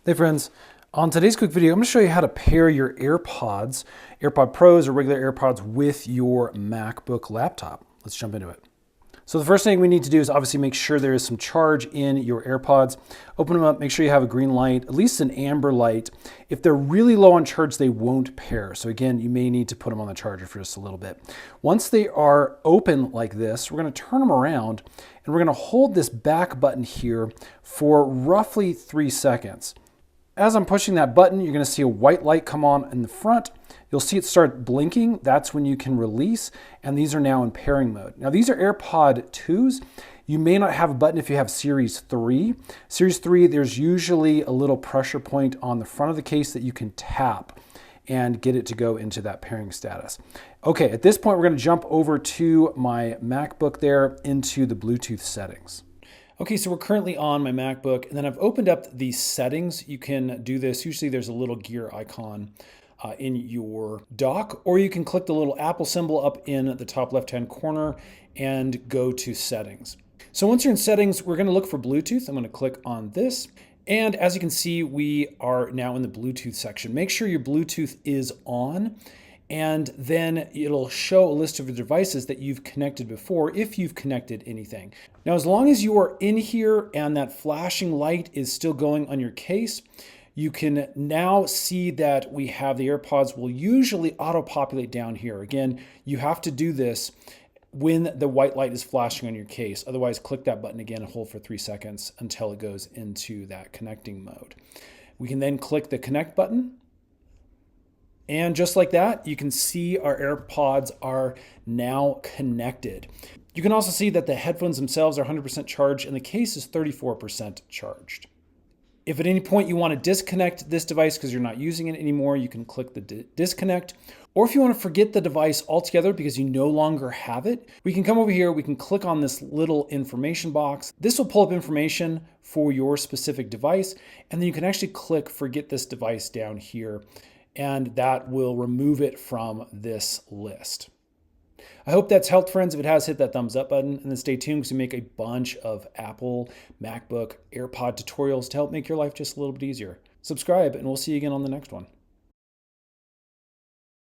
Hey friends, on today's quick video, I'm going to show you how to pair your AirPods, AirPod Pros or regular AirPods with your MacBook laptop. Let's jump into it. So the first thing we need to do is obviously make sure there is some charge in your AirPods. Open them up, make sure you have a green light, at least an amber light. If they're really low on charge, they won't pair. So again, you may need to put them on the charger for just a little bit. Once they are open like this, we're going to turn them around and we're going to hold this back button here for roughly 3 seconds. As I'm pushing that button, you're going to see a white light come on in the front. You'll see it start blinking. That's when you can release, and these are now in pairing mode. Now these are AirPod 2s. You may not have a button if you have Series 3. Series 3, there's usually a little pressure point on the front of the case that you can tap and get it to go into that pairing status. Okay, at this point, we're going to jump over to my MacBook there into the Bluetooth settings. Okay, so we're currently on my MacBook, and then I've opened up the settings. You can do this. Usually there's a little gear icon in your dock, or you can click the little Apple symbol up in the top left-hand corner and go to settings. So once you're in settings, we're gonna look for Bluetooth. I'm gonna click on this. And as you can see, we are now in the Bluetooth section. Make sure your Bluetooth is on, and then it'll show a list of the devices that you've connected before if you've connected anything. Now, as long as you are in here and that flashing light is still going on your case, you can now see that we have the AirPods will usually auto-populate down here. Again, you have to do this when the white light is flashing on your case. Otherwise, click that button again and hold for 3 seconds until it goes into that connecting mode. We can then click the connect button. And just like that, you can see our AirPods are now connected. You can also see that the headphones themselves are 100% charged and the case is 34% charged. If at any point you want to disconnect this device because you're not using it anymore, you can click the disconnect. Or if you want to forget the device altogether because you no longer have it, we can come over here, we can click on this little information box. This will pull up information for your specific device, and then you can actually click forget this device down here, and that will remove it from this list. I hope that's helped, friends. If it has, hit that thumbs up button, and then stay tuned because we make a bunch of Apple, MacBook, AirPod tutorials to help make your life just a little bit easier. Subscribe, and we'll see you again on the next one.